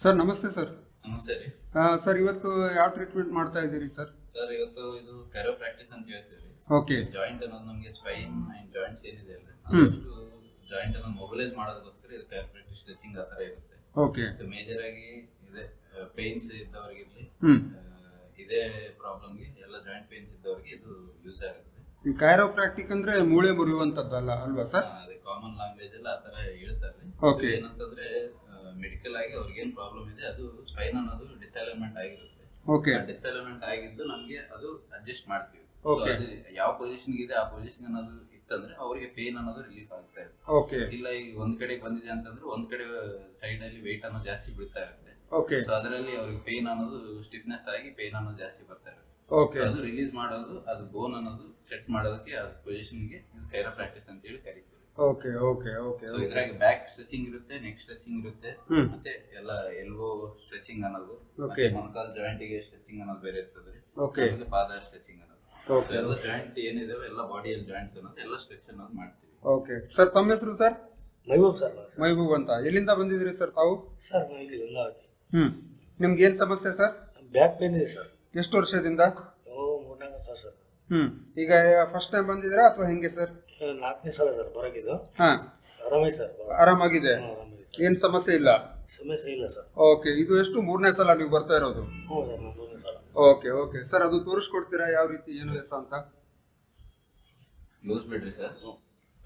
Sir ನಮಸ್ತೆ sir. ನಮಸ್ತೆ ರೀ. ಸರ್ ಇವತ್ತು ಯಾವ ಟ್ರೀಟ್ಮೆಂಟ್ ಮಾಡ್ತಾ ಇದ್ದೀರಿ ಸರ್? ಸರ್ ಇವತ್ತು ಇದು ಕ್ಯಾರೋ ಪ್ರಾಕ್ಟೀಸ್ ಅಂತ ಹೇಳ್ತೀವಿ ರೀ. ಓಕೆ. ಜಾಯಿಂಟ್ ಅನ್ನೋದು ನಮಗೆ ಸ್ಪೈನ್ ಅಂಡ್ ಜಾಯಿಂಟ್ಸ್ ಏನಿದೆ ಅಲ್ರಿ ಅದಷ್ಟು ಜಾಯಿಂಟ್ ಅನ್ನು ಮೊಬಿಲೈಸ್ ಮಾಡೋದಕ್ಕೋಸ್ಕರ ಇದು ಕ್ಯಾರೋ ಪ್ರಾಕ್ಟೀಸ್ ಸ್ಟ್ರೆಚಿಂಗ್ ಆ ಥರ ಇರುತ್ತೆ. ಓಕೆ. ಸೊ ಮೇಜರ್ ಆಗಿ ಇದೆ ಪೇನ್ಸ್ ಇದ್ದವರಿಗಿರಲಿ ಇದೇ ಪ್ರಾಬ್ಲಮ್ಗೆ ಎಲ್ಲ ಜಾಯಿಂಟ್ ಪೇನ್ಸ್ ಇದ್ದವರಿಗೆ ಇದು ಯೂಸ್ ಆಗುತ್ತೆ. ಈ ಕೈರೋಪ್ರಾಕ್ಟಿಕ್ ಅಂದ್ರೆ ಮೂಳೆ ಮುರಿಯುವಂತದ್ದಲ್ಲ ಅಲ್ವಾ ಸರ್? ಅದೇ ಕಾಮನ್ ಲ್ಯಾಂಗ್ವೇಜ್ ಎಲ್ಲ ಆ ಥರ ಹೇಳ್ತಾರೆ. ಓಕೆ. ಏನಂತಂದ್ರೆ ಮೆಡಿಕಲ್ ಆಗಿ ಅವ್ರಿಗೆ ಏನು ಪ್ರಾಬ್ಲಮ್ ಇದೆ ಅದು ಸ್ಪೈನ್ ಅನ್ನೋದು ಡಿಸ್ಅಲೈನ್ಮೆಂಟ್ ಆಗಿರುತ್ತೆ. ಓಕೆ. ಡಿಸ್ಅಲೈನ್ಮೆಂಟ್ ಆಗಿದ್ದು ನಮಗೆ ಅದು ಅಡ್ಜಸ್ಟ್ ಮಾಡ್ತೀವಿ. ಓಕೆ. ಯಾವ ಪೊಸಿಷನ್ ಇದೆ ಆ ಪೊಸಿಷನ್ ಅನ್ನೋದು ಇತ್ತಂದ್ರೆ ಅವರಿಗೆ ಪೇನ್ ಅನ್ನೋದು ರಿಲೀಫ್ ಆಗ್ತಾ ಇದೆ. ಓಕೆ. ಇಲ್ಲ ಈಗ ಒಂದ್ ಕಡೆ ಬಂದಿದೆ ಅಂತಂದ್ರೆ ಒಂದ್ ಕಡೆ ಸೈಡ್ ಅಲ್ಲಿ weight ಅನ್ನೋದು ಜಾಸ್ತಿ ಬೀಳ್ತಾ ಇರುತ್ತೆ. ಓಕೆ. ಸೊ ಅದರಲ್ಲಿ ಅವ್ರಿಗೆ ಪೇನ್ ಅನ್ನೋದು ಸ್ಟಿಫ್ನೆಸ್ ಆಗಿ ಪೇನ್ ಅನ್ನೋದು ಜಾಸ್ತಿ ಬರ್ತಾ ಇರುತ್ತೆ. ಓಕೆ. ಅದು ರಿಲೀಸ್ ಮಾಡೋದು ಅದು ಬೋನ್ ಅನ್ನೋದು ಸೆಟ್ ಮಾಡೋದಕ್ಕೆ ಅದು ಪೊಸಿಷನ್ಗೆ ಕೈರೋ ಪ್ರಾಕ್ಟೀಸ್ ಅಂತ ಹೇಳಿ ಕರಿತೀವಿ. Okay okay okay. ಸೊ ಇದ್ರಾಗ ಬ್ಯಾಕ್ ಸ್ಟ್ರೆಚಿಂಗ್ ಇರುತ್ತೆ, ನೆಕ್ ಸ್ಟ್ರೆಚಿಂಗ್ ಇರುತ್ತೆ, ಮತ್ತೆ ಎಲ್ಲ ಎಲ್ಬೋ ಸ್ಟ್ರೆಚಿಂಗ್ ಅನ್ನೋದು, ಮತ್ತೆ ಮೊಣಕಾಲ್ ಜಾಯಿಂಟ್ ಗೆ ಸ್ಟ್ರೆಚಿಂಗ್ ಅನ್ನೋದು ಬೇರೆ ಇರ್ತದೆ. ಓಕೆ. ಪಾದ ಸ್ಟ್ರೆಚಿಂಗ್ ಅನ್ನೋದು, ಓಕೆ. ಎಲ್ಲ ಜಾಯಿಂಟ್ ಏನಿದಾವೆ ಎಲ್ಲ ಬಾಡಿಯಲ್ಲಿ ಜಾಯಿಂಟ್ಸ್ ಅನ್ನೋದು ಎಲ್ಲ ಸ್ಟ್ರೆಚ್ ಅನ್ನೋದು ಮಾಡ್ತೀವಿ. ಓಕೆ ಸರ್, ತಮ್ಮ ಹೆಸರು ಸರ್? ಮೈಬೂಬ್ ಸರ್. ಮೈಬೂಬ್ ಅಂತ. ಎಲ್ಲಿಂದ ಬಂದಿದ್ರಿ ಸರ್ ತಾವು? ಸರ್ ಇಲ್ಲಿ ಗಂಗಾವತಿ. ನಿಮ್ಗೆ ಏನ್ ಸಮಸ್ಯೆ ಸರ್? ಬ್ಯಾಕ್ ಪೇನ್ ಇದೆ ಸರ್. ಎಷ್ಟು ವರ್ಷದಿಂದ? 3-4 ಸಲ ಸರ್. ಈಗ ಫಸ್ಟ್ ಟೈಮ್ ಬಂದಿದ್ದೀರಾ ಅಥವಾ ಹೆಂಗೆ ಸರ್? 4ನೇ ಸಲ ಸರ್ ಬರೋಕಿದ್ದು. ಆರಾಮೈ ಸರ್. ಆರಾಮಾಗಿದೆ, ಏನ್ ಸಮಸ್ಯೆ ಇಲ್ಲ? ಸಮಸ್ಯೆ ಇಲ್ಲ ಸರ್. ಓಕೆ. ಇದು ಎಷ್ಟು 3ನೇ ಸಲ ನೀವು ಬರ್ತಾ ಇರೋದು? ಹ್ಞೂ ಸರ್, 3ನೇ ಸಲ. ಓಕೆ ಓಕೆ ಸರ್, ಅದು ತೋರಿಸ್ಕೊಡ್ತೀರಾ ಯಾವ ರೀತಿ ಏನು ಎತ್ತ ಅಂತ? ಲೂಸ್ ಬಿಡ್ರಿ ಸರ್,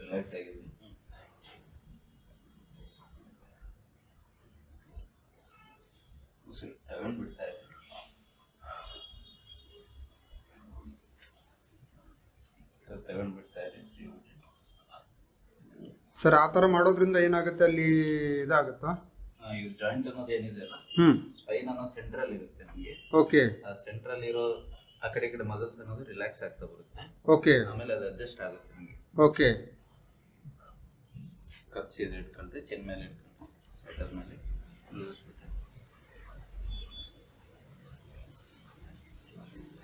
ರಿಲ್ಯಾಕ್ಸ್ ಆಗಿದೆ. ತಗೊಂಡ್ ಬಿಡ್ತಾ ಇದೆ ಸರ್, ತಗೊಂಡ್ ಬಿಡ್ತಾ ಇದೆ ಸರ್. ಆ ತರ ಮಾಡೋದ್ರಿಂದ ಏನಾಗುತ್ತೆ, ಅಲ್ಲಿ ಇದಾಗುತ್ತಾ? ಇವ್ರ ಜಾಯಿಂಟ್ ಅನ್ನೋದು ಏನಿದೆ ಅಲ್ಲ, ಸ್ಪೈನ್ ಅನ್ನೋ ಸೆಂಟ್ರಲ್ ಇರುತ್ತೆ ನಮಗೆ. ಓಕೆ. ಆ ಸೆಂಟ್ರಲ್ ಇರೋ ಆ ಕಡೆ ಈ ಕಡೆ ಮಸಲ್ಸ್ ಅನ್ನೋದು ರಿಲ್ಯಾಕ್ಸ್ ಆಗ್ತಾ ಬರುತ್ತೆ. ಓಕೆ. ಆಮೇಲೆ ಅದು ಅಡ್ಜಸ್ಟ್ ಆಗುತ್ತೆ ನಮಗೆ. ಓಕೆ. ಕಪ್ ಸೀದಾ ಇಟ್ಕೊಂಡ್ರೆ ಚೆನ್ ಮೇಲೆ ಇಟ್ಕೊಂಡ್ರೆ ಸೆಟರ್ ಮೇಲೆ ಲೂಸ್ಬಿಟ್ರೆ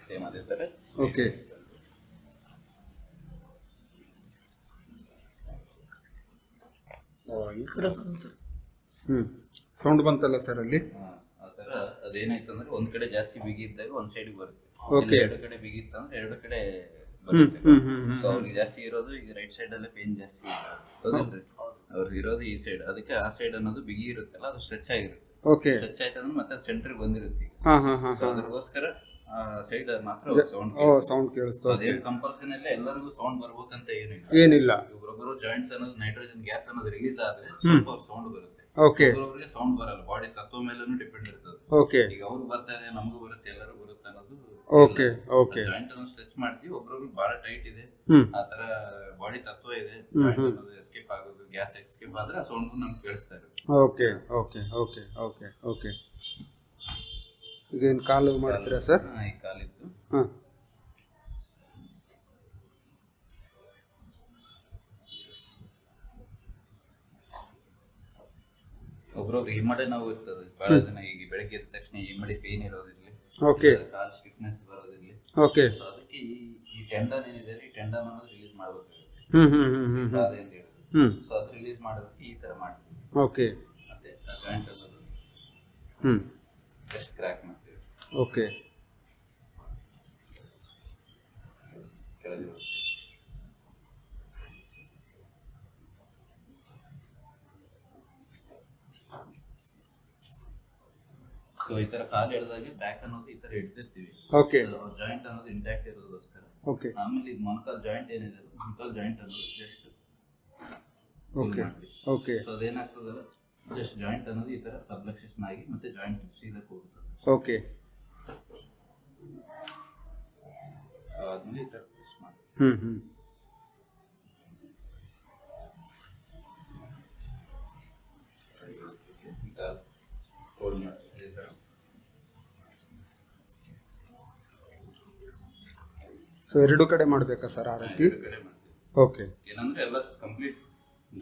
ಸೇಮ್ ಅದೇ ತರ. ಓಕೆ. ಈ ಕಡೆ ಸೌಂಡ್ ಬಂತಲ್ಲ ಸರ್ ಅಲ್ಲಿ? ಆ ತರ ಅದೇನಾಯ್ತು ಅಂದ್ರೆ ಒಂದ್ ಕಡೆ ಜಾಸ್ತಿ ಬಿಗಿ ಇದ್ದಾಗ ಒಂದ್ ಸೈಡ್ ಬರುತ್ತೆ. ಓಕೆ. ಎರಡು ಕಡೆ ಬಿಗಿ ಇತ್ತಂದ್ರೆ ಎರಡು ಕಡೆ ಬರುತ್ತೆ. ಸೊ ಅವ್ರಿಗೆ ಜಾಸ್ತಿ ಇರೋದು ಈಗ ರೈಟ್ ಸೈಡ್ ಅಲ್ಲೇ ಪೇನ್ ಜಾಸ್ತಿ ಹೌದಲ್ರಿ? ಅವ್ರಿಗೆ ಇರೋದು ಈ ಸೈಡ್, ಅದಕ್ಕೆ ಆ ಸೈಡ್ ಅನ್ನೋದು ಬಿಗಿ ಇರುತ್ತಲ್ಲ ಅದು ಸ್ಟ್ರೆಚ್ ಆಗಿರುತ್ತೆ. ಓಕೆ. ಸ್ಟ್ರೆಚ್ ಆಯ್ತಂದ್ರೆ ಮತ್ತೆ ಸೆಂಟರ್ ಬಂದಿರುತ್ತೆ ಈಗ. ಅದ್ರಗೋಸ್ಕರ ಸೈಡ್ ಮಾತ್ರ ಸೌಂಡ್ ಕೇಳಿಸ್ತು. ಅದೇನು ಕಂಪಲ್ಸನ್ ಇಲ್ಲ ಎಲ್ಲರಿಗೂ ಸೌಂಡ್ ಬರ್ಬೇಕಂತ ಏನಿಲ್ಲ. ಒಬ್ಬೊಬ್ಬರು ಜಾಯಿಂಟ್ಸ್ ಅನ್ನೋದು ನೈಟ್ರೋಜನ್ ಗ್ಯಾಸ್ ಅನ್ನೋದು ರಿಲೀಸ್ ಆದ್ರೆ ಸ್ವಲ್ಪ ಸೌಂಡ್ ಬರುತ್ತೆ. ಓಕೆ. ಒಬ್ಬೊಬ್ಬರಿಗೆ ಸೌಂಡ್ ಬರಲ್ಲ, ಬಾಡಿ ತತ್ವ ಮೇಲೂ ಡಿಪೆಂಡ್ ಇರ್ತದೆ. ಓಕೆ. ಈಗ ಅವ್ರು ಬರ್ತಾ ಇದೆ ನಮಗೂ ಬರುತ್ತೆ ಎಲ್ಲರೂ ಬರುತ್ತೆ ಅನ್ನೋದು. Okay okay. ಜಾಯಿಂಟ್ ಅನ್ನು ಸ್ಟ್ರೆಚ್ ಮಾಡ್ತೀವಿ, ಒಬ್ಬೊಬ್ರು ಬಹಳ ಟೈಟ್ ಇದೆ ಆ ತರ ಬಾಡಿ ತತ್ವ ಇದೆ, ಎಸ್ಕೇಪ್ ಆಗೋದು, ಗ್ಯಾಸ್ ಎಸ್ಕೇಪ್ ಆದ್ರೆ ಆ ಸೌಂಡ್ ನಮ್ಗೆ ಕೇಳಿಸ್ತಾ ಇರುತ್ತೆ. Okay okay okay okay okay. ಈಗ ಏನು ಕಾಲು ಮಾಡ್ತೀರಾ ಸರ್? ಈ ಕಾಲಿದ್ದು ಒಬ್ರೊಬ್ರು ಹಿಮ್ಮಡೆ ನೋವು ಇರ್ತದೆ ಬಹಳ ಜನ. ಈಗ ಬೆಳಗ್ಗೆ ಎದ್ದ ತಕ್ಷಣ ಹಿಮ್ಮಡಿ ಪೇನ್ ಇರೋದಿರ್ಲಿ, ಓಕೆ, ಕಾಲ್ ಸ್ಟಿಫ್ನೆಸ್ ಬರೋದಿರ್ಲಿ. ಓಕೆ. ಸೊ ಅದಕ್ಕೆ ಈ ಟೆಂಡನ್ ಏನಿದೆ ಈ ಟೆಂಡನ್ ಅನ್ನೋದು ರಿಲೀಸ್ ಮಾಡಬೇಕಾಗುತ್ತೆ. ಅದೇಂತ ಹೇಳಿದ್ರು. ಸೊ ಅದು ರಿಲೀಸ್ ಮಾಡೋದಕ್ಕೆ ಈ ತರ ಮಾಡ್ತೀವಿ. ಓಕೆ. ಮತ್ತೆ ಜಾಯಿಂಟ್ ಅನ್ನೋದು ಜಸ್ಟ್ ಕ್ರ್ಯಾಕ್ ಮಾಡ್ತೀವಿ. ಓಕೆ. ಕೆಳಗೆ ಸೊ ಈ ತರ ಕಾಲು ಎಳೆದಾಗೆ ಬ್ಯಾಕ್ ಅನ್ನೋದು ಈ ತರ ಹಿಡ್ದಿರ್ತೀವಿ. ಓಕೆ. ಜಾಯಿಂಟ್ ಅನ್ನೋದು ಇಂಟ್ಯಾಕ್ಟ್ ಇರೋದಕ್ಕೋಸ್ಕರ. ಓಕೆ. ಆಮೇಲೆ ಇದು ಮೊಣಕಾಲ್ ಜಾಯಿಂಟ್ ಏನಿದೆ ಮೊಣಕಾಲ್ ಜಾಯಿಂಟ್ ಅನ್ನೋದು ಜಸ್ಟ್ ಓಕೆ ಓಕೆ. ಸೊ ಅದೇನಾಗ್ತದಲ್ಲ, ಜಸ್ಟ್ ಜಾಯಿಂಟ್ ಅನ್ನೋದು ಈ ತರ ಸಬ್ಲಕ್ಸೇಷನ್ ಆಗಿ ಮತ್ತೆ ಜಾಯಿಂಟ್ ಸೀದಾ ಹೋಗ್ತದೆ. ಓಕೆ. ಆದ್ಮೇಲೆ ಈ ತರ ಪ್ರೆಸ್ ಮಾಡಿ ಹೋಲ್ಡ್ ಮಾಡಿ ಈ ತರ. ಸೊ ಎರಡು ಕಡೆ ಮಾಡಬೇಕಾ ಸರ್ ಆ ರೀತಿ? ಓಕೆ. ಏನಂದ್ರೆ ಎಲ್ಲ ಕಂಪ್ಲೀಟ್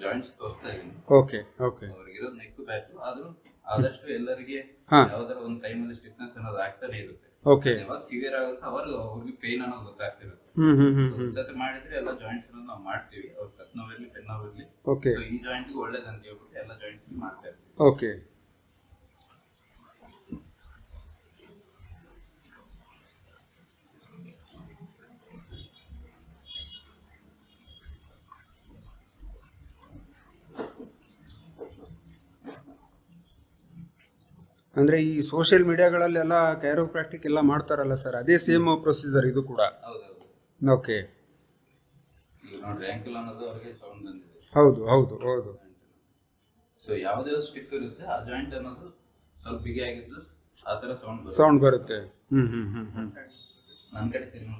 ಜಾಯಿಂಟ್ಸ್ ತೋರಿಸ್ತಾ ಇದೀನಿ. Okay okay. ಅವ್ರಿಗಿರೋದು ನೆಕ್ ಬ್ಯಾಕ್, ಆದ್ರೂ ಆದಷ್ಟು ಎಲ್ಲರಿಗೆ ಯಾವ್ದಾರ ಒಂದು ಟೈಮಲ್ಲಿ ಸ್ಟಿಫ್ನೆಸ್ ಅನ್ನೋದು ಆಗ್ತಾನೆ ಇರುತ್ತೆ. ಓಕೆ. ಯಾವಾಗ ಸಿವಿಯರ್ ಆಗುತ್ತೆ ಅವ್ರಿಗೆ ಪೇನ್ ಅನ್ನೋದು ಗೊತ್ತಾಗ್ತಿರುತ್ತೆ. ಸತಿ ಮಾಡಿದ್ರೆ ಎಲ್ಲ ಜಾಯಿಂಟ್ಸ್ ನಾವು ಮಾಡ್ತೀವಿ, ಅವ್ರ ಕತ್ ನೋವಿರ್ಲಿ ಪೆನ್ ನೋವಿರ್ಲಿ. ಓಕೆ. ಈ ಜಾಯಿಂಟ್ ಒಳ್ಳೇದಂತ ಹೇಳ್ಬಿಟ್ಟು ಎಲ್ಲ ಜಾಯಿಂಟ್ಸ್ ಮಾಡ್ತಾ ಇರ್ತೀವಿ. ಓಕೆ. ಅಂದರೆ ಈ ಸೋಷಿಯಲ್ ಮೀಡಿಯಾಗಳಲ್ಲೆಲ್ಲ ಕ್ಯಾರೋಪ್ರಾಕ್ಟಿಕ್ ಎಲ್ಲ ಮಾಡ್ತಾರಲ್ಲ ಸರ್, ಅದೇ ಸೇಮ್ ಪ್ರೊಸೀಜರ್ ಇದು ಕೂಡ? ಹೌದೌದು. ಓಕೆ. ಈಗ ನೋಡ್ರಿ ಆಂಕಲ್ ಅನ್ನೋದು ಅವ್ರಿಗೆ ಸೌಂಡ್ ಬಂದಿದೆ. ಹೌದು ಹೌದು ಹೌದು. ಸೊ ಯಾವುದೇ ಸ್ಟಿಫ್ ಇರುತ್ತೆ ಆ ಜಾಯಿಂಟ್ ಅನ್ನೋದು ಸ್ವಲ್ಪ ಬಿಗಿ ಆಗಿದ್ದು ಆ ಥರ ಸೌಂಡ್ ಬರುತ್ತೆ. ನನ್ನ ಕಡೆ ತಿರುಗಿ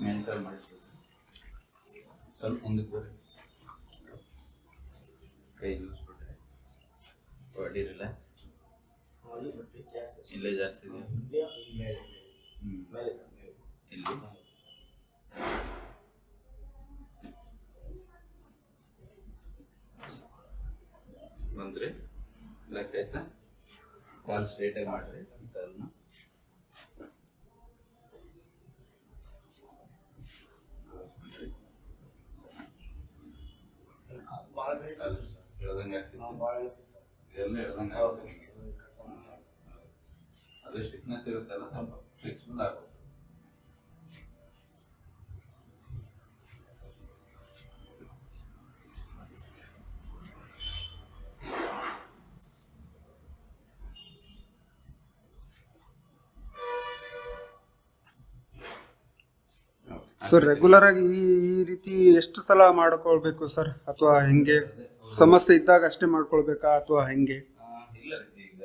ಮೇಲ್ಕಾಲ್ ಮಾಡಿಸ್ಬೇಕು, ಸ್ವಲ್ಪ ಮುಂದಕ್ಕೆ ಬರ್ರಿ, ಕೈ ಜೂಸ್ಬಿಟ್ರೆ ಬಾಡಿ ರಿಲ್ಯಾಕ್ಸ್. ಇಲ್ಲೇ ಜಾಸ್ತಿ ಇದೆ. ಇಲ್ಲಿ ಬಂದ್ರಿ, ರಿಲ್ಯಾಕ್ಸ್ ಆಯ್ತಾ? ಕಾಲು ಸ್ಟ್ರೈಟಾಗಿ ಮಾಡ್ರಿ ಕಾಲನ್ನ. ಹೇಳ್ದಂಗೆ ಆಗ್ತಿದೆ, ಇದೆಲ್ಲ ಹೇಳ್ದಂಗೆ ಆಗುತ್ತೆ. ಅದು ಸ್ಟಿಫ್ನೆಸ್ ಇರುತ್ತಲ್ಲ, ಸ್ವಲ್ಪ ಫ್ಲೆಕ್ಸಿಬಲ್ ಆಗುತ್ತೆ. ಸರ್ ರೆಗ್ಯುಲರ್ ಆಗಿ ಈ ರೀತಿ ಎಷ್ಟು ಸಲ ಮಾಡ್ಕೊಳ್ಬೇಕು ಸರ್, ಅಥವಾ ಹೆಂಗೆ? ಸಮಸ್ಯೆ ಇದ್ದಾಗ ಅಷ್ಟೇ ಮಾಡ್ಕೊಳ್ಬೇಕಾ ಅಥವಾ ಹೆಂಗೆ? ಇಲ್ಲ, ಈಗ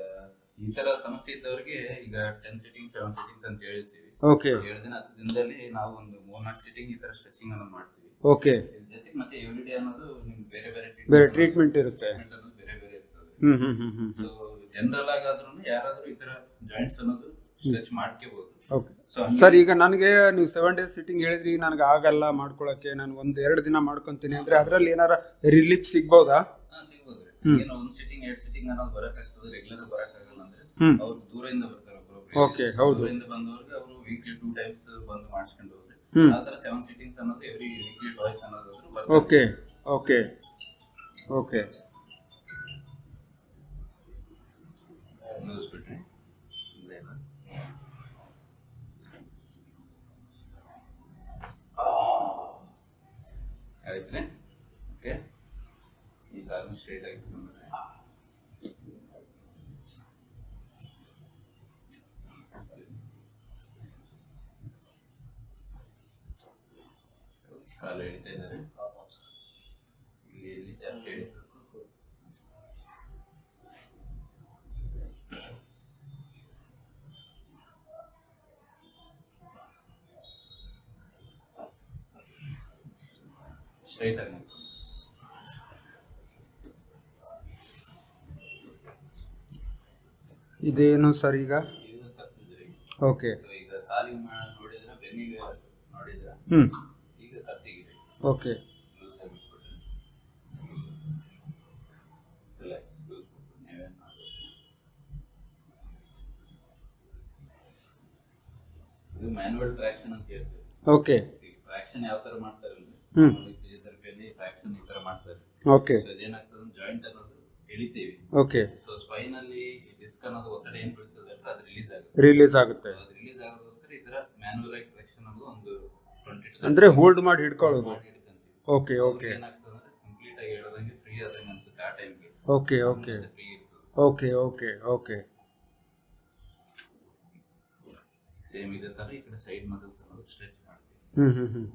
ಈ ತರ ಸಮಸ್ಯೆ ಇದ್ದವ್ರಿಗೆ ಈಗ 10 ಸಿಟ್ಟಿಂಗ್ 7 ಸಿಟ್ಟಿಂಗ್ಸ್ ಅಂತ ಹೇಳ್ತೀವಿ. ಓಕೆ. 7 ದಿನ 10 ದಿನದಲ್ಲಿ ನಾವು ಒಂದು 3-4 ಸಿಟ್ಟಿಂಗ್ ಈ ತರ ಸ್ಟ್ರೆಚಿಂಗ್ ಅನ್ನೋದು ಮಾಡ್ತೀವಿ. ಓಕೆ. ಜೊತೆಗೆ ಮತ್ತೆ ಎವ್ರಿ ಡೇ ಅನ್ನೋದು ನಿಮ್ಗೆ ಬೇರೆ ಟ್ರೀಟ್ಮೆಂಟ್ ಇರುತ್ತೆ. ಬೇರೆ ಬೇರೆ ಇರ್ತದೆ. ಸೊ ಜನರಲ್ ಆಗಾದ್ರೂ ಯಾರಾದ್ರೂ ಈ ತರ ಜಾಯಿಂಟ್ಸ್ ಅನ್ನೋದು ಸ್ಟ್ರೆಚ್ ಮಾಡ್ಕೋಬಹುದು. ಓಕೆ ಸರ್, ಈಗ ನನಗೆ ನೀವು 7 ಡೇಸ್ ಸಿಟ್ಟಿಂಗ್ ಹೇಳಿದ್ರಿ, ನನಗೆ ಆಗಲ್ಲ ಮಾಡ್ಕೊಳಕ್ಕೆ, ನಾನು 1-2 ದಿನ ಮಾಡ್ಕೊಂತೀನಿ ಅಂದ್ರೆ ಅದರಲ್ಲಿ ಏನಾರ ರಿಲೀಫ್ ಸಿಗ್ಬೋದಾ? ಸಿಗ್ಬೋದ್ರಿ. ಏನೋ 1 ಸಿಟ್ಟಿಂಗ್ 2 ಸಿಟ್ಟಿಂಗ್ ಅನ್ನೋದು ಬರಕಾಗ್ತದೆ, ರೆಗ್ಯುಲರ್ ಬರಕಾಗಲ್ಲ ಅಂದ್ರೆ ಅವ್ರು ದೂರದಿಂದ ಬರ್ತಾರೆ. ಓಕೆ, ಹೌದು. ದೂರದಿಂದ ಬಂದವ್ರಿಗೆ ಅವರು ವೀಕ್ಲಿ 2 ಟೈಮ್ಸ್ ಬಂದು ಮಾಡಿಸ್ಕೊಂಡು ಹೋಗ್ರಿ. ಆ ತರ 7 ಸಿಟ್ಟಿಂಗ್ಸ್ ಅನ್ನೋದು ಎವ್ರಿ ವೀಕ್ಲಿ ಟ್ವೈಸ್ ಅನ್ನೋದು ಬರ್ತದೆ. Okay okay okay. ನೋಡ್ಬಿಟ್ರಿ ಆಯ್ತು. ಓಕೆ, ಈ ಕಾಲನ್ನು ಸ್ಟ್ರೈಟ್ ಆಗಿ ಇಟ್ಕೊಂಡ್ರೆ ಕಾಲು ಹಿಡಿತಾ ಇದ್ದಾರೆ. ಇಲ್ಲಿ ಜಾಸ್ತಿ ಹಿಡಿತಾರೆ. ಸ್ಟ್ರೈಟ್ ಆಗಿ ಇದೇನು ಸರ್ ಈಗ? ಇದು ತಪ್ಪಿದ್ರಿ. ಓಕೆ. ಈಗ ಕಾಲಿಗೆ ನೋಡಿದ್ರೆ ಬೆನ್ನಿಗೆ ನೋಡಿದ್ರೆ ಈಗ ಕತ್ತಿಗಿರಿ. ಓಕೆ. ರಿಲ್ಯಾಕ್ಸ್. ನೀವೇನು ಇದು ಮ್ಯಾನ್ಯುವಲ್ ಟ್ರಾಕ್ಷನ್ ಅಂತ ಹೇಳ್ತೀವಿ. ಓಕೆ. ಟ್ರಾಕ್ಷನ್ ಯಾವ ತರ ಮಾಡ್ತಾರಲ್ರಿ, ಫಿಸಿಯೋಥೆರಪಿಯಲ್ಲಿ ಟ್ರಾಕ್ಷನ್ ಈ ತರ ಮಾಡ್ತಾರೆ. ಓಕೆ. ಅದೇನಾಗ್ತದೆ, ಜಾಯಿಂಟ್ ಅನ್ನೋದು ಎಳಿತೀವಿ. ಓಕೆ. ಸೊ ಸ್ಪೈನ್ ಅಲ್ಲಿ ಡಿಸ್ಕ್ ಅನ್ನೋದು ಒತ್ತಡ ಏನ್ ಬೀಳ್ತದೆ ಅಂತ ಅದು ರಿಲೀಸ್ ಆಗುತ್ತೆ. ಅದು ರಿಲೀಸ್ ಆಗೋದಕ್ಕೋಸ್ಕರ ಈ ತರ ಮ್ಯಾನ್ಯುವಲ್ ಆಗಿ ಟ್ರಾಕ್ಷನ್ ಅನ್ನೋದು ಒಂದು 20 ಅಂದ್ರೆ ಹೋಲ್ಡ್ ಮಾಡಿ ಹಿಡ್ಕೊಳ್ಳೋದು. ಹಿಡ್ಕಂತೀವಿ. Okay okay. ಏನಾಗ್ತದೆ ಅಂದ್ರೆ ಕಂಪ್ಲೀಟ್ ಆಗಿ ಹೇಳೋದಂಗೆ ಫ್ರೀ ಆದಂಗೆ ಅನ್ಸುತ್ತೆ ಆ ಟೈಮ್ಗೆ. ಓಕೆ ಓಕೆ ಫ್ರೀ ಇರ್ತದೆ. Okay okay okay. ಸೇಮ್ ಇದೇ ತರ ಈ ಕಡೆ ಸೈಡ್ ಮಸಲ್ಸ್ ಅನ್ನೋದು ಸ್ಟ್ರೆಚ್ ಮಾಡ್ತೀವಿ.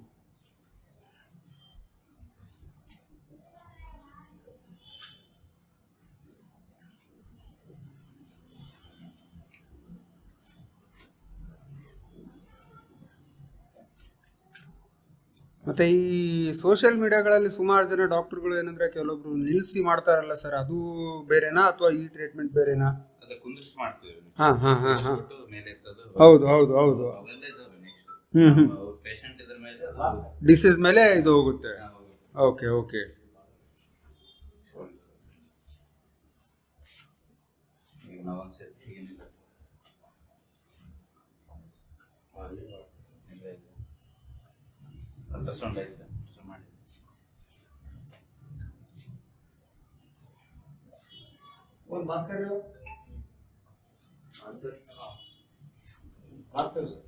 ಮತ್ತೆ ಈ ಸೋಷಿಯಲ್ ಮೀಡಿಯಾಗಳಲ್ಲಿ ಸುಮಾರು ಜನ ಡಾಕ್ಟರ್ಗಳು ಏನಂದ್ರೆ ಕೆಲವೊಬ್ರು ನಿಲ್ಲಿಸಿ ಮಾಡ್ತಾರಲ್ಲ ಸರ್, ಅದು ಬೇರೆನಾ ಅಥವಾ ಈ ಟ್ರೀಟ್ಮೆಂಟ್ ಬೇರೆನಾ? ಅದ ಕುಂದ್ರಿಸಿ ಮಾಡ್ತೀವಿ. ಮೇಲೆ ಎತ್ತೋದು. ಹೌದು ಹೌದು ಹೌದು. ಅವೆಲ್ಲ ಇದಾವೆ. ನೆಕ್ಸ್ಟ್ ಪೇಷಂಟ್ ಇದ್ರ ಮೇಲೆ ಡಿಸೀಸ್ ಮೇಲೆ ಇದು ಹೋಗುತ್ತೆ. Okay okay. ಈಗ ನಾವು ಒಂದ್ಸತಿ ಏನಿಲ್ಲ ಅಲ್ಟ್ರಾಸೌಂಡ್ ಆಯ್ತು ಮಾಡಿ ಒಂದು ಮಾಸ್ಕರ್ ಮಾಸ್ಕರ್ ಸರ್.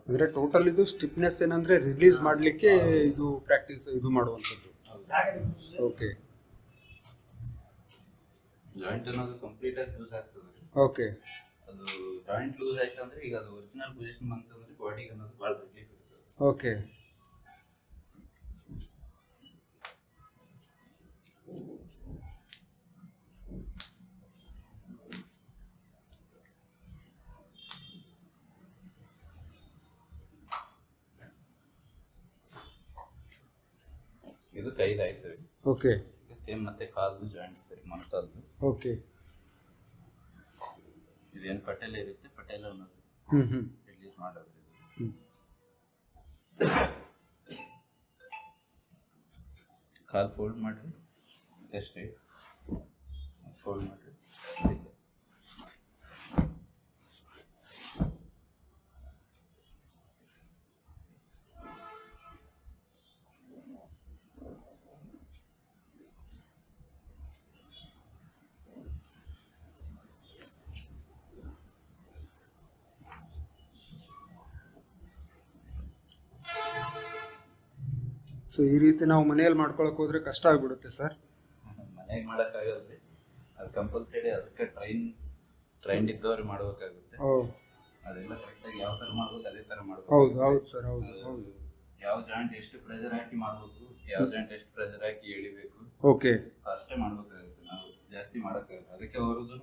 ಅಂದ್ರೆ ಟೋಟಲ್ ಇದು ಸ್ಟಿಫ್ನೆಸ್ ಏನಂದ್ರೆ ರಿಲೀಸ್ ಮಾಡ್ಲಿಕ್ಕೆ ಇದು ಪ್ರಾಕ್ಟೀಸ್ ಇದು ಮಾಡುವಂಥದ್ದು. ಓಕೆ ಜಾಯಿಂಟ್ ಅನ್ನೋದು ಕಂಪ್ಲೀಟ್ ಆಗಿ ಲೂಸ್ ಆಗ್ತದೆ. ಓಕೆ ಅದು ಜಾಯಿಂಟ್ ಲೂಸ್ ಆಯ್ತು ಅಂದ್ರೆ ಈಗ ಅದು ಒರಿಜಿನಲ್ ಪೊಸಿಷನ್ ಬಂತಂದ್ರೆ ಬಾಡಿಗೆ ಅನ್ನೋದು ಭಾಳ ರಿಲೀಫ್ ಇರ್ತದೆ. ಓಕೆ ಇದು ಕೈದು ಆಯ್ತು. ಓಕೆ ಸೇಮ್ ಮತ್ತೆ ಕಾಲು ಜಾಯಿಂಟ್ ಸರಿ ಮೊಣಕಾಲು. ಓಕೆ ಇದೇನು ಪಟೇಲ ಇರುತ್ತೆ, ಪಟೇಲ ಅನ್ನೋದು ರಿಲೀಸ್ ಮಾಡೋದು. ಕಾಲು ಫೋಲ್ಡ್ ಮಾಡಿರಿ ಅಷ್ಟೇ, ಫೋಲ್ಡ್ ಮಾಡಿರಿ. ಸೊ ಈ ರೀತಿ ನಾವು ಮನೆಯಲ್ಲಿ ಮಾಡ್ಕೊಳಕ್ ಹೋದ್ರೆ ಕಷ್ಟ ಆಗ್ಬಿಡುತ್ತೆ ಸರ್. ಮನೆಗೆ ಮಾಡೋಕ್ಕಾಗಲ್ರಿ, ಅದು ಕಂಪಲ್ಸರಿ. ಅದಕ್ಕೆ ಟ್ರೈನ್ ಇದ್ದವ್ರು ಮಾಡ್ಬೇಕಾಗುತ್ತೆ. ಅದೆಲ್ಲ ಕರೆಕ್ಟಾಗಿ ಯಾವ ಥರ ಮಾಡ್ಬೇಕು ಅದೇ ಥರ ಮಾಡ್ಬೇಕು. ಹೌದು ಹೌದು ಸರ್, ಹೌದು ಹೌದು. ಯಾವ ಜಾಯಿಂಟ್ ಎಷ್ಟು ಪ್ರೆಷರ್ ಹಾಕಿ ಮಾಡ್ಬೇಕು, ಯಾವ ಜಾಯಿಂಟ್ ಎಷ್ಟು ಪ್ರೆಷರ್ ಹಾಕಿ ಎಳಿಬೇಕು, ಓಕೆ ಅಷ್ಟೇ ಮಾಡ್ಬೇಕಾಗುತ್ತೆ. ನಾವು ಜಾಸ್ತಿ ಮಾಡೋಕ್ಕಾಗುತ್ತೆ. ಅದಕ್ಕೆ ಅವ್ರದ್ದು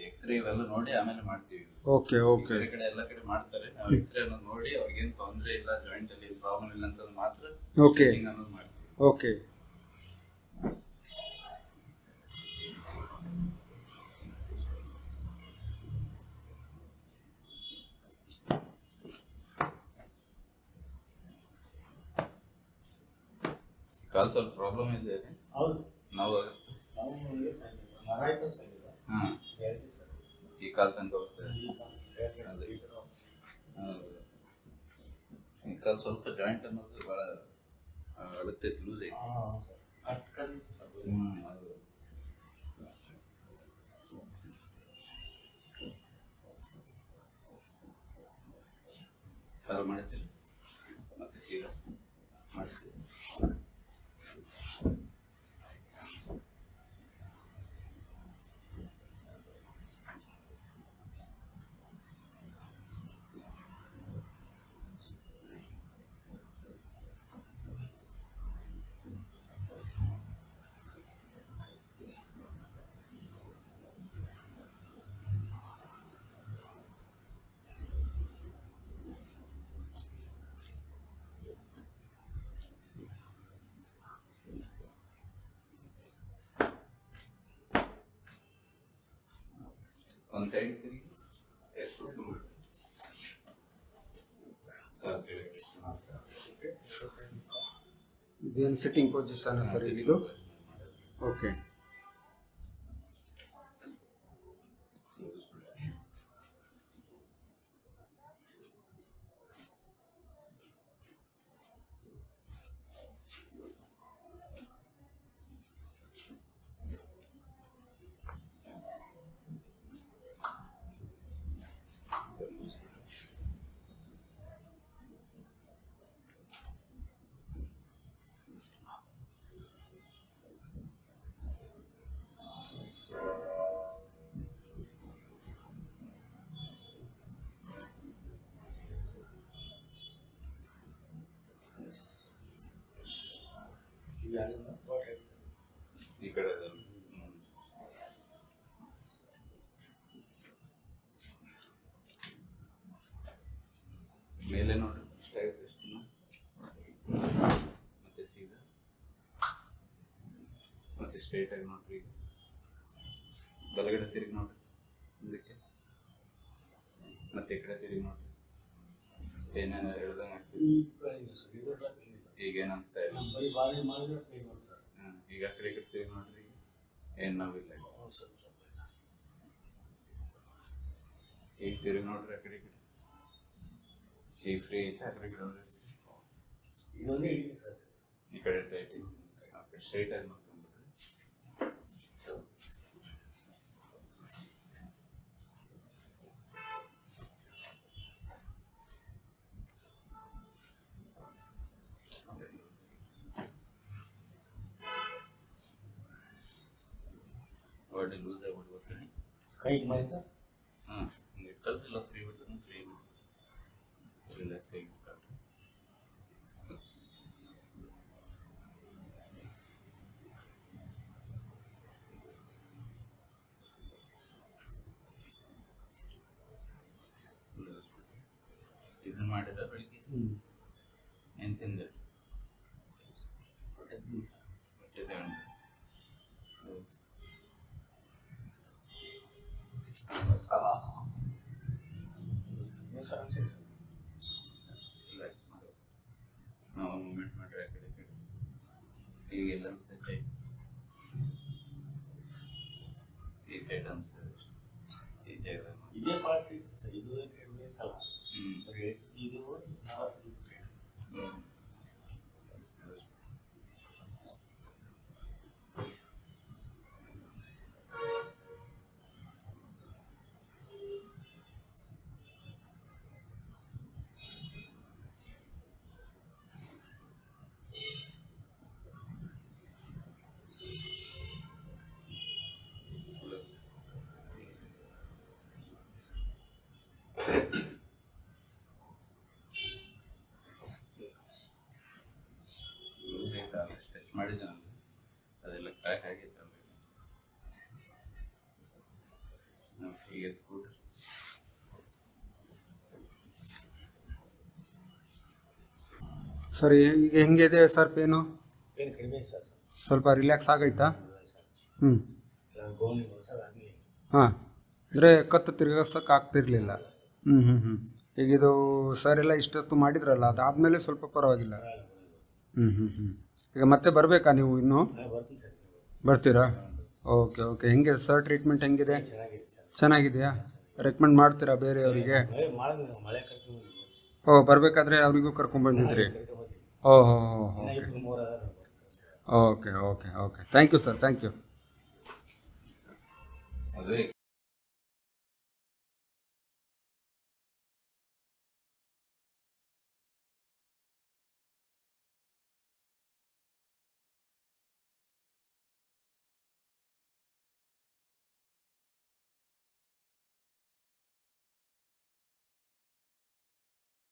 ಎಕ್ಸ್ರೇ ಇವೆಲ್ಲ ನೋಡಿ ಆಮೇಲೆ ಮಾಡ್ತೀವಿ. ಓಕೆ ಓಕೆ ಬೇರೆ ಕಡೆ ಎಲ್ಲ ಕಡೆ ಮಾಡ್ತಾರೆ. ನಾವು ಎಕ್ಸ್ರೇ ಅನ್ನೋದು ನೋಡಿ ಅವ್ರಿಗೇನು ತೊಂದರೆ ಇಲ್ಲ, ಜಾಯಿಂಟ್ ಅಲ್ಲಿ ಪ್ರಾಬ್ಲಮ್ ಇಲ್ಲ ಅಂತ ಮಾತ್ರ ಓಕೆ ಅನ್ನೋದು ಮಾಡ್ತೀವಿ. ಓಕೆ ಕಾಲು ಸ್ವಲ್ಪ ಪ್ರಾಬ್ಲಮ್ ಇದೆ. ಹೌದು, ನಾವು ಹಾಂ ಈ ಕಾಲು ತನಕ ಹೋಗ್ತದೆ. ಈ ಕಾಲು ಸ್ವಲ್ಪ ಜಾಯಿಂಟ್ ಅನ್ನೋದು ಭಾಳ ಅಳುತ್ತೈತಿ, ಲೂಸ್ ಐತಿ. ಹೌದು. ಕಾಲು ಮಾಡಿಸಿಲ್ಲ ಮತ್ತೆ ಸೀರಾ ಮಾಡಿಸ್ತೀವಿ. ಒಂದು ಸೈಡ್ ತಿರುಗಿ ಇದೇನು ಸಿಟ್ಟಿಂಗ್ ಪೊಸಿಷನ್ ಸರ್ ಇದು? ಓಕೆ ಈ ಕಡೆ ಮೇಲೆ ನೋಡ್ರಿ ಇಷ್ಟಾಗುತ್ತೆ. ಮತ್ತೆ ಸೀದಾ ಮತ್ತೆ ಸ್ಟ್ರೈಟ್ ಆಗಿ ನೋಡ್ರಿ. ಈಗ ಬಲಗಡೆ ತಿರುಗಿ ನೋಡ್ರಿ ಇದಕ್ಕೆ, ಮತ್ತೆ ಈ ಕಡೆ ತಿರುಗಿ ನೋಡ್ರಿ. ಏನೇನು ಹೇಳ್ದಂಗೆ ಈಗ ಏನು ಅನಿಸ್ತಾ ಇಲ್ಲ. ಈಗ ಆ ಕಡೆ ಈ ಕಡೆ ತಿರುಗಿ ನೋಡ್ರಿ, ಏನು ನೋವಿಲ್ಲ. ಈಗ ತಿರುಗಿ ನೋಡ್ರಿ ಆ ಕಡೆ ಈ ಕಡೆ, ಈಗ ಫ್ರೀ ಐತೆ. ಆ ಕಡೆ ಈ ಕಡೆ ನೋಡ್ರಿ, ಈ ಕಡೆ ಟೈಟ್ ಐತಿ. ಸ್ಟ್ರೈಟ್ ಆಗಿ ನೋಡ್ಕೊಂಡ್ಬಿಡ್ರಿ. Body loose ಆಗಿಬಿಡ್ಬೇಕು. ಕೈ ಮಾಡಿ ಸರ್. ಹಾಂ, ಹಿಂಗೆ ಇಟ್ಟಲ್ಲ ಫ್ರೀ ಬಿಡ್ತಾನೆ, ಫ್ರೀ ರಿಲ್ಯಾಕ್ಸ್ ಆಗಿ ಇದನ್ನ ಮಾಡಿದ್ರೆ ಬೆಳಿಗ್ಗೆ ಏನು ತಿಂದೆ? ರಿಲ್ಯಾಕ್ಸ್ ಮಾಡು. ನಾವು ಮೂಮೆಂಟ್ ಮಾಡ್ರೆ ಆ ಕಡೆ ಈ ಕಡೆ ಈಗೆಲ್ಲ ಅನ್ಸುತ್ತೆ. ಈ ಸೈಡ್ ಅನ್ಸುತ್ತೆ, ಈ ಜಾಗ ಇದೇ ಪಾರ್ಟ್ ಸರ್. ಇದು ಅಲ್ಲ ಇದು ಸ್ಟ್ರೆಚ್ ಮಾಡಿದ ಅದೆಲ್ಲ ಕ್ರ್ಯಾಕ್ ಆಗಿತ್ತು. ಈಗ ಎತ್ಕೊಡ್ರಿ. ಸರ್ ಈಗ ಹೆಂಗಿದೆ ಸರ್ ಪೇನು? ಪೇನ್ ಕಡಿಮೆ ಸರ್. ಸ್ವಲ್ಪ ರಿಲ್ಯಾಕ್ಸ್ ಆಗೈತಾ? ಹ್ಞೂ ಗೋಲಿ ಸರ್ ಆಗಲಿ. ಹಾಂ, ಅಂದರೆ ಕತ್ತು ತಿರ್ಗಿಸೋಕೆ ಆಗ್ತಿರ್ಲಿಲ್ಲ. ಈಗ ಇದು ಸರ್ ಎಲ್ಲ ಇಷ್ಟೊತ್ತು ಮಾಡಿದ್ರಲ್ಲ, ಅದಾದಮೇಲೆ ಸ್ವಲ್ಪ ಪರವಾಗಿಲ್ಲ. ಈಗ ಮತ್ತೆ ಬರಬೇಕಾ ನೀವು ಇನ್ನೂ? ಬರ್ತೀನಿ ಸರ್. ಬರ್ತೀರಾ? Okay okay. ಹೆಂಗೆ ಸರ್ ಟ್ರೀಟ್ಮೆಂಟ್ ಹೆಂಗಿದೆ? ಚೆನ್ನಾಗಿದೆ ಸರ್. ಚೆನ್ನಾಗಿದೆಯಾ? ರೆಕಮೆಂಡ್ ಮಾಡ್ತೀರಾ ಬೇರೆಯವರಿಗೆ? ಮಳೆ ಕರ್ಕೊಂಡು ಓ, ಬರಬೇಕಾದ್ರೆ ಅವರಿಗೂ ಕರ್ಕೊಂಡ್ಬಂದಿದ್ರಿ? ಓಹೋ, okay okay okay. Thank you sir, thank you. ಅದು